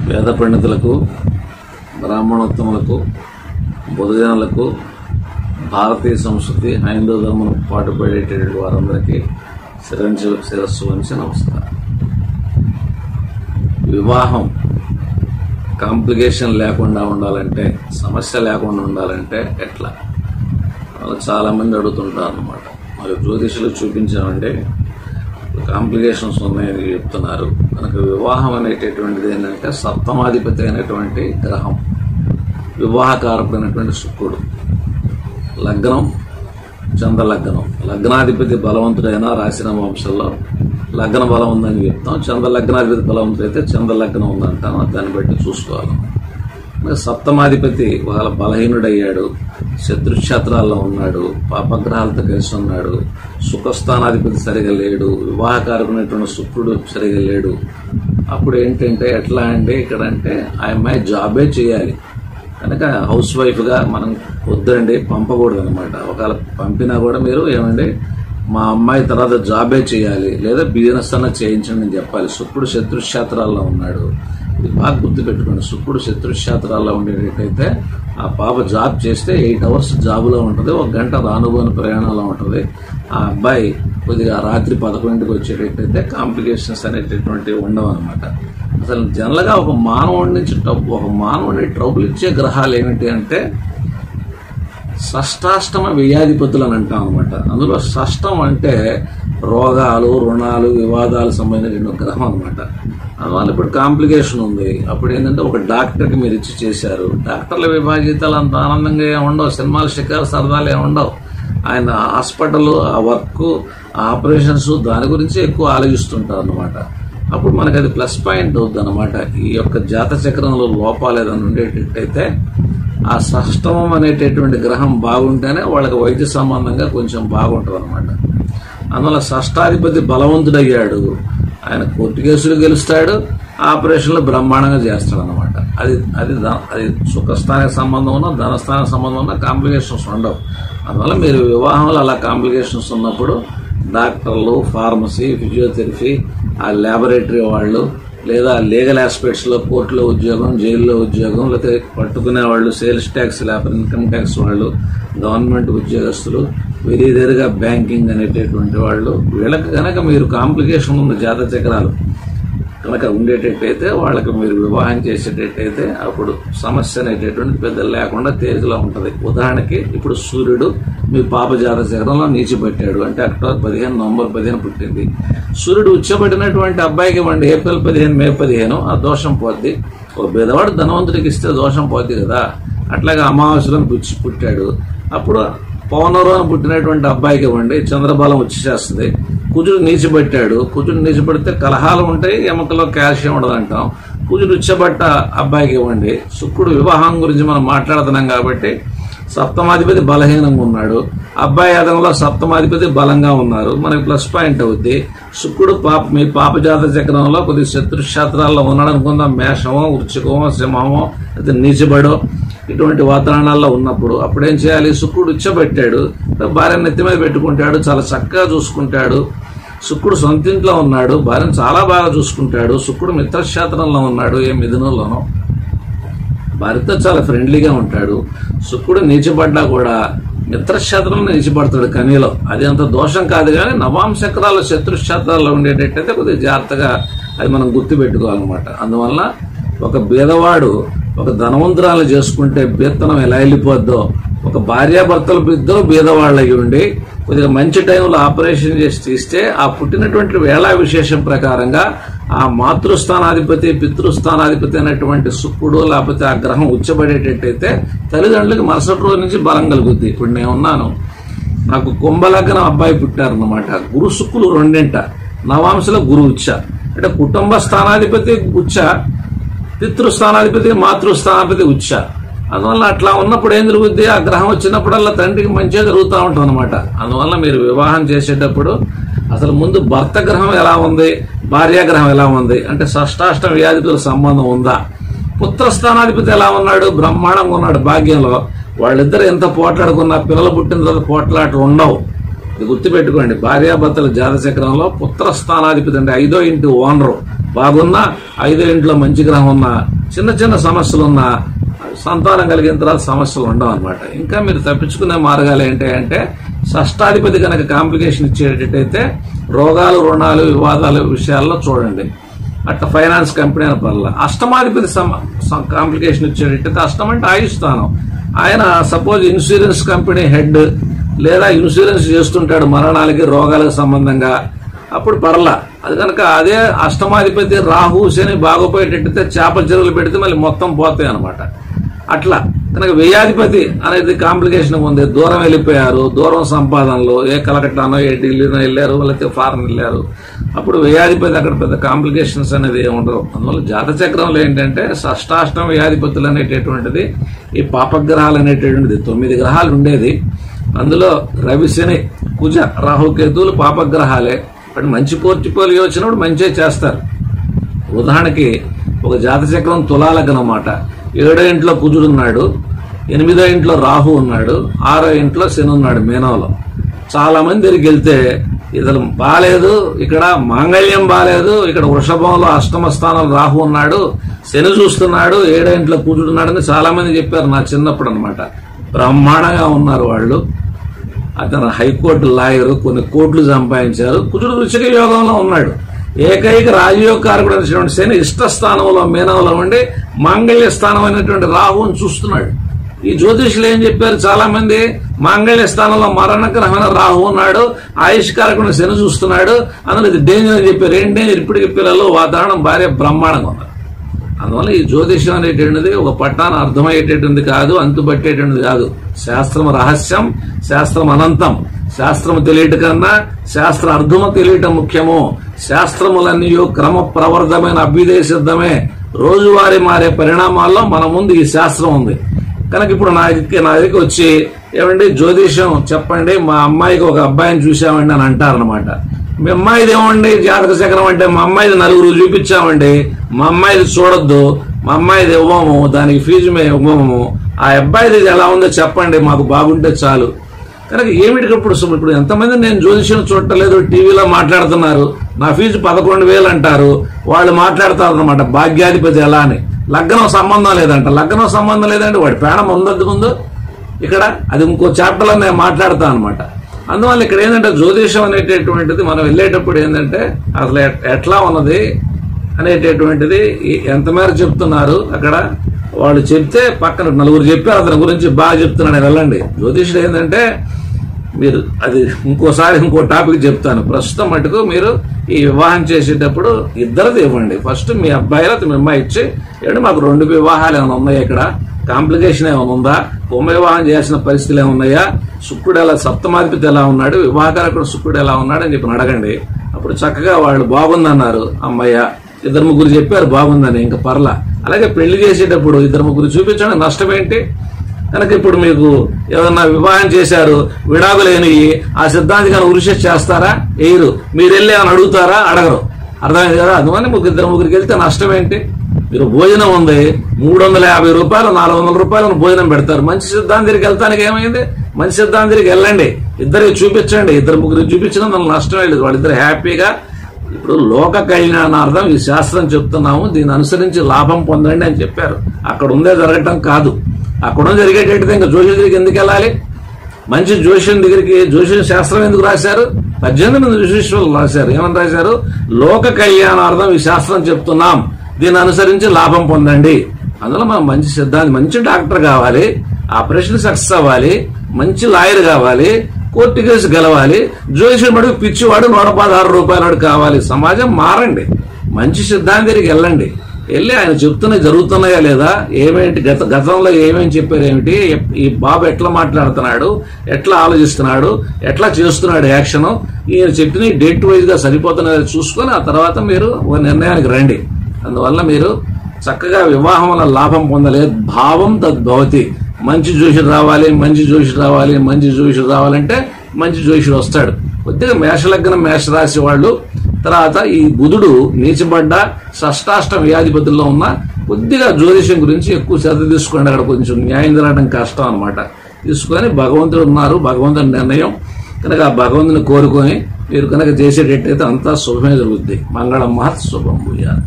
వేద పండితులకు, బ్రాహ్మణోత్తములకు, బుధజనులకు, భారతీయ సంస్కృతి, హైందవ ధర్మం పాటుపడేటటువంటి వారందరికీ శిరస్సు వంచి నమస్కారం. వివాహం కాంప్లికేషన్ లేకుండా ఉండాలంటే, సమస్య లేకుండా ఉండాలంటే ఎట్లా? చాలా మంది అడుగుతుంటారు అన్నమాట. మరి జ్యోతిషులు చూపించామంటే కాంప్లికేషన్స్ ఉన్నాయని చెప్తున్నారు. కనుక వివాహం అనేటటువంటిది ఏంటంటే సప్తమాధిపతి అయినటువంటి గ్రహం, వివాహకారకుడైనటువంటి శుక్రుడు, లగ్నం చంద్రలగ్నం. లగ్నాధిపతి బలవంతుడైన రాశి వంశంలో లగ్న బలం ఉందని చెప్తాం. చంద్రలగ్నాధిపతి బలవంతుడైతే చంద్రలగ్నం ఉందంటాం. దాన్ని బట్టి చూసుకోవాలి. సప్తమాధిపతి వాళ్ళ బలహీనుడయ్యాడు, శత్రుక్షేత్రాల్లో ఉన్నాడు, పాపగ్రహాలతో కలిసి ఉన్నాడు, సుఖస్థానాధిపతి సరిగా లేడు, వివాహకారకునటువంటి శుక్రుడు సరిగా లేడు. అప్పుడు ఏంటంటే ఎట్లా అంటే ఇక్కడ అంటే ఆ అమ్మాయి జాబే చేయాలి. కనుక హౌస్ వైఫ్గా మనం వద్దండి, పంపకూడదు అనమాట. ఒకవేళ పంపినా కూడా మీరు ఏమండి మా అమ్మాయి తర్వాత జాబే చేయాలి లేదా బిజినెస్ అన్న చేయించండి అని చెప్పాలి. శుక్రుడు శత్రుక్షేత్రాల్లో ఉన్నాడు. ఇది బాగా గుర్తుపెట్టుకోండి. శుక్రుడు శత్రుక్షేత్రాల్లో ఉండేటట్టయితే ఆ పాప జాబ్ చేస్తే 8 hours జాబులో ఉంటుంది, 1 గంట రానుబోని ప్రయాణంలో ఉంటుంది. ఆ అబ్బాయి కొద్దిగా రాత్రి 11కి వచ్చేటట్టయితే కాంప్లికేషన్స్ అనేటటువంటివి ఉండవు అనమాట. అసలు జనరల్గా ఒక మానవుడిని ట్రబుల్ ఇచ్చే గ్రహాలు ఏమిటి అంటే షష్టాష్టమ వ్యయాధిపతులు అని అంటాం అనమాట. అందులో షష్టం అంటే రోగాలు, రుణాలు, వివాదాలు సంబంధించిన గ్రహం అనమాట. అందువల్ల ఇప్పుడు కాంప్లికేషన్ ఉంది. అప్పుడు ఏంటంటే ఒక డాక్టర్కి మీరు ఇచ్చి చేశారు. డాక్టర్ల విభాగీతాలు అంత ఆనందంగా ఏముండవు, సినిమాలు, షికారు, సరదాలు ఏముండవు. ఆయన హాస్పిటల్, ఆ వర్క్, ఆపరేషన్స్ దాని గురించి ఎక్కువ ఆలోచిస్తుంటారు అనమాట. అప్పుడు మనకి అది ప్లస్ పాయింట్ అవుద్ది అనమాట. ఈ యొక్క జాత చక్రంలో లోపాలు ఏదైనా ఉండేటట్టయితే ఆ షష్టమం అనేటటువంటి గ్రహం బాగుంటేనే వాళ్ళకి వైద్య సంబంధంగా కొంచెం బాగుంటుంది అనమాట. అందువల్ల షష్టాధిపతి బలవంతుడయ్యాడు, ఆయన కోర్టు కేసులు గెలుస్తాడు, ఆపరేషన్లు బ్రహ్మాండంగా చేస్తాడు అనమాట. అది సుఖస్థానికి సంబంధం ఉన్న, ధనస్థానికి సంబంధం ఉన్న కాంప్లికేషన్స్ ఉండవు. అందువల్ల మీరు వివాహంలో అలా కాంప్లికేషన్స్ ఉన్నప్పుడు డాక్టర్లు, ఫార్మసీ, ఫిజియోథెరపీ, ఆ ల్యాబొరేటరీ వాళ్ళు, లేదా లీగల్ ఆస్పెక్ట్స్ లో కోర్టులో ఉద్యోగం, జైల్లో ఉద్యోగం, లేకపోతే పట్టుకునే వాళ్ళు, సేల్స్ ట్యాక్స్ లేకపోతే ఇన్కమ్ ట్యాక్స్ వాళ్ళు, గవర్నమెంట్ ఉద్యోగస్తులు, వెరీదేరుగా బ్యాంకింగ్ అనేటటువంటి వాళ్ళు, వీళ్ళకి కనుక మీరు కాంప్లికేషన్ ఉన్న జాత చక్రాలు కనుక ఉండేటట్టయితే వాళ్ళకి మీరు వివాహం చేసేటట్టయితే అప్పుడు సమస్య అనేటటువంటి పెద్ద లేకుండా తేజలో ఉంటుంది. ఉదాహరణకి ఇప్పుడు సూర్యుడు మీ పాప జాత చక్రంలో నీచిపెట్టాడు అంటే అక్టోబర్ 15, నవంబర్ 15 పుట్టింది. సూర్యుడు ఉచ్చబడినటువంటి అబ్బాయికి ఇవ్వండి ఏప్రిల్ 15, మే 15 ఆ దోషం పోద్ది. ఒక పేదవాడు ధనవంతుడికి ఇస్తే దోషం పోద్ది కదా. అట్లాగే అమావాస్యలను పుట్టాడు, అప్పుడు పౌర్ణమిలోని పుట్టినటువంటి అబ్బాయికి ఇవ్వండి చంద్రబలం వచ్చేసేస్తుంది. కుజుడు నీచిపెట్టాడు, కుజుడు నీచిపెడితే కలహాలు ఉంటాయి, ఎముకలో కాల్షియం ఉండదు అంటాం. కుజుడు ఉచ్చబట్ట అబ్బాయికి ఇవ్వండి. శుక్రుడు వివాహం గురించి మనం మాట్లాడుతున్నాం కాబట్టి సప్తమాధిపతి బలహీనంగా ఉన్నాడు, అబ్బాయి అదనంలో సప్తమాధిపతి బలంగా ఉన్నారు, మనకి ప్లస్ పాయింట్ అవుద్ది. శుక్రుడు మీ పాప జాత చక్రంలో కొద్ది శత్రుక్షేత్రాల్లో ఉన్నాడు అనుకుందాం, మేషమో, వృశ్చికమో, సింహమో, అయితే నీచబడో ఇటువంటి వాతావరణాల్లో ఉన్నప్పుడు అప్పుడేం చేయాలి? శుక్రుడు ఉచ్చబెట్టాడు, భార్యను నెత్తి మీద పెట్టుకుంటాడు, చాలా చక్కగా చూసుకుంటాడు. శుక్రుడు సొంతింట్లో ఉన్నాడు, భార్యను చాలా బాగా చూసుకుంటాడు. శుక్రుడు మిత్రక్షేత్రంలో ఉన్నాడు, ఏ మిథునంలోనో, భార్యతో చాలా ఫ్రెండ్లీగా ఉంటాడు. శుక్రుడు నీచబడ్డా కూడా మిత్రక్షేత్రంలో నీచబడతాడు కనిలో, అది అంత దోషం కాదు. కానీ నవాంశక్రాలు శత్రుక్షేత్రాల్లో ఉండేటట్టయితే కొద్దిగా జాగ్రత్తగా అది మనం గుర్తుపెట్టుకోవాలన్నమాట. అందువల్ల ఒక బీదవాడు ఒక ధనవంతురాలు చేసుకుంటే బీత్తనం ఎలా వెళ్ళిపోద్దో, ఒక భార్యాభర్తలు ఇద్దరు బీదవాళ్ళు అయ్యి ఉండి కొద్దిగా మంచి టైంలో ఆపరేషన్ చేసి తీస్తే ఆ పుట్టినటువంటి వేళా విశేషం ప్రకారంగా ఆ మాతృస్థానాధిపతి, పితృస్థానాధిపతి అనేటువంటి శుక్రుడు లేకపోతే ఆ గ్రహం ఉచ్చబడేటట్టయితే తల్లిదండ్రులకు మరుసటి రోజు నుంచి బలం కలుగుద్ది. ఇప్పుడు నేనున్నాను, నాకు కుంభలగ్నం అబ్బాయి పుట్టారన్నమాట. గురు శుక్రులు రెండింట, నవాంశలో గురు ఉచ్చ అంటే కుటుంబ స్థానాధిపతి ఉచ్చ, పితృస్థానాధిపతి, మాతృస్థానాధిపతి ఉచ్చ. అందువల్ల అట్లా ఉన్నప్పుడు ఏం జరుగుద్ది? ఆ గ్రహం వచ్చినప్పుడల్లా తండ్రికి మంచిగా జరుగుతూ ఉంటుంది అనమాట. అందువల్ల మీరు వివాహం చేసేటప్పుడు అసలు ముందు భర్త గ్రహం ఎలా ఉంది, భార్యాగ్రహం ఎలా ఉంది అంటే షష్టాష్టమ వ్యాధిపతుల సంబంధం ఉందా, పుత్రస్థానాధిపతి ఎలా ఉన్నాడు, బ్రహ్మాండంగా ఉన్నాడు భాగ్యంలో, వాళ్ళిద్దరు ఎంత పోట్లాడుకున్నా పిల్లలు పుట్టిన తర్వాత పోట్లాటలు ఉండవు. ఇది గుర్తుపెట్టుకోండి. భార్యాభర్తల జాతచక్రంలో పుత్రస్థానాధిపతి అంటే 5వ ఇంటి ఓనరు బాగున్నా, 5వ ఇంట్లో మంచి గ్రహం ఉన్నా, చిన్న చిన్న సమస్యలున్నా సంతానం కలిగిన తర్వాత సమస్యలు ఉండవు అనమాట. ఇంకా మీరు తప్పించుకునే మార్గాలు ఏంటి అంటే, షష్టాధిపతి కనుక కాంప్లికేషన్ ఇచ్చేటట్టయితే రోగాలు, రుణాలు, వివాదాల విషయాల్లో చూడండి. అట్లా ఫైనాన్స్ కంపెనీ అని పర్ల. అష్టమాధిపతి కాంప్లికేషన్ ఇచ్చేటట్టయితే, అష్టం అంటే ఆయుష్ స్థానం. ఆయన సపోజ్ ఇన్సూరెన్స్ కంపెనీ హెడ్ లేదా ఇన్సూరెన్స్ చేస్తుంటాడు మరణాలకి, రోగాలకు సంబంధంగా, అప్పుడు పర్లా. అది కనుక అదే అష్టమాధిపతి రాహు, శని బాగోపోయేటట్టయితే చేపల చెరువులు పెడితే మళ్ళీ మొత్తం పోతాయి అనమాట. అట్లా కనుక వ్యయాధిపతి అనేది కాంప్లికేషన్ ఉంది. దూరం వెళ్ళిపోయారు, దూరం సంపాదనలు, ఏ కలకట్టానో ఏ ఢిల్లీనో వెళ్ళారు, లేకపోతే ఫారెన్ వెళ్ళారు, అప్పుడు వ్యయాధిపతి అక్కడ పెద్ద కాంప్లికేషన్స్ అనేది ఏముండవు. అందువల్ల జాతక చక్రంలో ఏంటంటే షష్టాష్టమ వ్యయాధిపతులు అనేటటువంటిది, ఈ పాపగ్రహాలు అనేటటువంటిది 9 గ్రహాలు ఉండేది. అందులో రవి, శని, కుజ, రాహుకేతువులు పాపగ్రహాలే. బట్ మంచి పోర్టిపోలియో వచ్చినప్పుడు మంచిగా చేస్తారు. ఉదాహరణకి ఒక జాతక చక్రం తులాలగ్నం అన్నమాట. 7వ ఇంట్లో కుజుడు ఉన్నాడు, 8వ ఇంట్లో రాహు ఉన్నాడు, 6వ ఇంట్లో శని ఉన్నాడు మీనంలో. చాలా మంది దగ్గరికి వెళ్తే ఇతను బాలేదు, ఇక్కడ మాంగళ్యం బాలేదు, ఇక్కడ వృషభంలో అష్టమ స్థానం రాహు ఉన్నాడు, శని చూస్తున్నాడు, 7వ ఇంట్లో కుజుడు ఉన్నాడని చాలా మంది చెప్పారు నా చిన్నప్పుడు అనమాట. బ్రహ్మాండంగా ఉన్నారు వాళ్ళు. అతను హైకోర్టు లాయరు, కొన్ని కోట్లు సంపాదించారు. కుజుడు వృశ్చిక యోగంలో ఉన్నాడు. ఏకైక రాజయోగకారకుడు అనేటువంటి శని ఇష్టస్థానంలో మీనంలో ఉండి మాంగళ్య స్థానం అయినటువంటి రాహుని చూస్తున్నాడు. ఈ జ్యోతిషులు ఏం చెప్పారు, చాలా మంది మాంగళ్య స్థానంలో మరణగ్రహమైన రాహు ఉన్నాడు, ఆయుష్కారకుడు శని చూస్తున్నాడు, అందులో ఇది డేంజర్ అని చెప్పారు. ఏం డేంజర్? ఇప్పటికి పిల్లలు వాతావరణం భార్య బ్రహ్మాండంగా ఉన్నారు. అందువల్ల ఈ జ్యోతిషం అనేటువంటిది ఒక పట్టాన అర్థమయ్యేటటువంటి కాదు, అంతుపట్టేటువంటిది కాదు. శాస్త్రం రహస్యం, శాస్త్రం అనంతం. శాస్త్రము తెలియట కన్నా శాస్త్ర అర్థము తెలియటం ముఖ్యము. శాస్త్రములన్నీ క్రమ ప్రవర్ధమైన అభ్యుదయ సిద్ధమే. రోజువారీ మారే పరిణామాల్లో మన ముందు ఈ శాస్త్రం ఉంది. కనుక ఇప్పుడు నా దగ్గరికి వచ్చి, ఏమండి జ్యోతిషం చెప్పండి, మా అమ్మాయికి ఒక అబ్బాయిని చూసామండి అని అంటారనమాట. మీ అమ్మాయిది ఏమండి జాతక చక్రం అంటే, మా అమ్మాయిది 4 చూపించామండి, మా అమ్మాయిది చూడొద్దు, మా అమ్మాయిది ఇవ్వము, దానికి ఫీజు మేము ఇవ్వము, ఆ అబ్బాయిది ఎలా ఉందో చెప్పండి, మాకు బాగుంటే చాలు. కనుక ఇప్పుడు ఎంతమంది నేను జ్యోతిషం చూడలేదు, టీవీలో మాట్లాడుతున్నారు, నా ఫీజు 11,000 అంటారు, వాళ్ళు మాట్లాడతారు అనమాట భాగ్యాధిపతి ఎలా అని. లగ్నం సంబంధం లేదంట. లగ్నం సంబంధం లేదంటే వాడి పేడం ఉందద్దు ముందు ఇక్కడ, అది ఇంకో చాప్టర్లో నేను మాట్లాడతాను అనమాట. అందువల్ల ఇక్కడ ఏంటంటే జ్యోతిషం అనేటటువంటిది మనం వెళ్ళేటప్పుడు ఏంటంటే అసలు ఎట్లా ఉన్నది అనేటటువంటిది ఎంత మేర చెప్తున్నారు అక్కడ వాళ్ళు చెప్తే పక్కన 4 చెప్పారు అతని గురించి బాగా చెప్తున్నాడు, వెళ్ళండి. జ్యోతిషుడు ఏంటంటే మీరు అది ఇంకోసారి ఇంకో టాపిక్ చెప్తాను. ప్రస్తుతం మటుకు మీరు ఈ వివాహం చేసేటప్పుడు ఇద్దరిది ఇవ్వండి. ఫస్ట్ మీ అబ్బాయిలో మీ అమ్మాయి ఇచ్చి, ఏమంటే మాకు 2 వివాహాలు ఏమైనా ఉన్నాయా, ఇక్కడ కాంప్లికేషన్ ఏమైనా ఉందా, హోమ వివాహం చేసిన పరిస్థితులు ఏమున్నాయా, శుక్రుడు ఎలా, సప్తమాధిపతి ఎలా ఉన్నాడు, వివాహకారకుడు శుక్రుడు ఎలా ఉన్నాడు అని చెప్పి అడగండి. అప్పుడు చక్కగా వాళ్ళు బాగుందన్నారు అమ్మయ్య, 2-3 చెప్పారు బాగుందని, ఇంకా పర్లా. అలాగే పెళ్లి చేసేటప్పుడు 2-3 చూపించండి, నష్టం ఏంటి? కనుక ఇప్పుడు మీకు ఏదన్నా వివాహం చేశారు, విడాకులేని ఆ సిద్ధాంతిగా ఉరిష చేస్తారా? వేయరు. మీరు వెళ్ళి అని అడుగుతారా? అడగరు. అర్థమైంది కదా? అందువల్ల 2-3 వెళ్తే నష్టం ఏంటి? మీరు భోజనం ఉంది, 350 రూపాయలు 400 రూపాయలను భోజనం పెడతారు. మంచి సిద్ధాంతికి వెళ్తానికి ఏమైంది? మంచి సిద్ధాంతికి వెళ్ళండి, ఇద్దరికి చూపించండి. 2-3 చూపించడం దానికి నష్టం లేదు. వాళ్ళిద్దరు హ్యాపీగా. ఇప్పుడు లోక కళ్యాణార్థం ఈ శాస్త్రం చెప్తున్నాము, దీన్ని అనుసరించి లాభం పొందండి అని చెప్పారు. అక్కడ ఉందే జరగటం కాదు. అక్కడ జరిగేటట్టు ఇంకా జ్యోతిషం దగ్గరికి ఎందుకు వెళ్ళాలి? మంచి జ్యోతిషం దగ్గరికి జ్యోతిష శాస్త్రం ఎందుకు రాశారు? 18 మంది జ్యోతిష్యులు రాశారు. ఏమని రాశారు? లోక కళ్యాణార్థం ఈ శాస్త్రం చెప్తున్నాం, దీన్ని అనుసరించి లాభం పొందండి. అందులో మనం మంచి సిద్ధాంతి, మంచి డాక్టర్ కావాలి, ఆపరేషన్ సక్సెస్ అవ్వాలి, మంచి లాయర్ కావాలి, కోర్టు కేసు గెలవాలి. జ్యోతిషుడు మటుకు పిచ్చివాడు 116 రూపాయలు కావాలి. సమాజం మారండి, మంచి సిద్ధాంతికి వెళ్ళండి. వెళ్ళి ఆయన చెప్తున్నవి జరుగుతున్నాయా లేదా, ఏమేంటి గతంలో ఏమేమి చెప్పారు, ఏమిటి, ఈ బాబు ఎట్లా మాట్లాడుతున్నాడు, ఎట్లా ఆలోచిస్తున్నాడు, ఎట్లా చేస్తున్నాడు యాక్షన్, ఈయన చెప్పిన డేట్ వైజ్ గా సరిపోతున్నాయో చూసుకొని ఆ తర్వాత మీరు ఒక నిర్ణయానికి రండి. అందువల్ల మీరు చక్కగా వివాహం వల్ల లాభం పొందలేదు. భావం తద్భవతి. మంచి జ్యోతిషుడు రావాలి, మంచి జ్యోతిషుడు రావాలి, మంచి జ్యోతిషుడు రావాలంటే మంచి జ్యోతిషుడు వస్తాడు. కొద్దిగా మేషలగ్నం, మేషరాశి వాళ్ళు, తర్వాత ఈ బుధుడు నీచబడ్డ షష్టాష్టమ వ్యాధిపతుల్లో ఉన్న కొద్దిగా జ్యోతిషం గురించి ఎక్కువ శ్రద్ధ తీసుకోండి. అక్కడ కొంచెం న్యాయం జరగడం కష్టం అనమాట. తీసుకొని భగవంతుడు ఉన్నారు, భగవంతుడి నిర్ణయం. కనుక ఆ భగవంతుని కోరుకొని మీరు కనుక చేసేటట్టయితే అంతా శుభమే జరుగుద్ది. మంగళం మహత్ శుభం భూయాత్.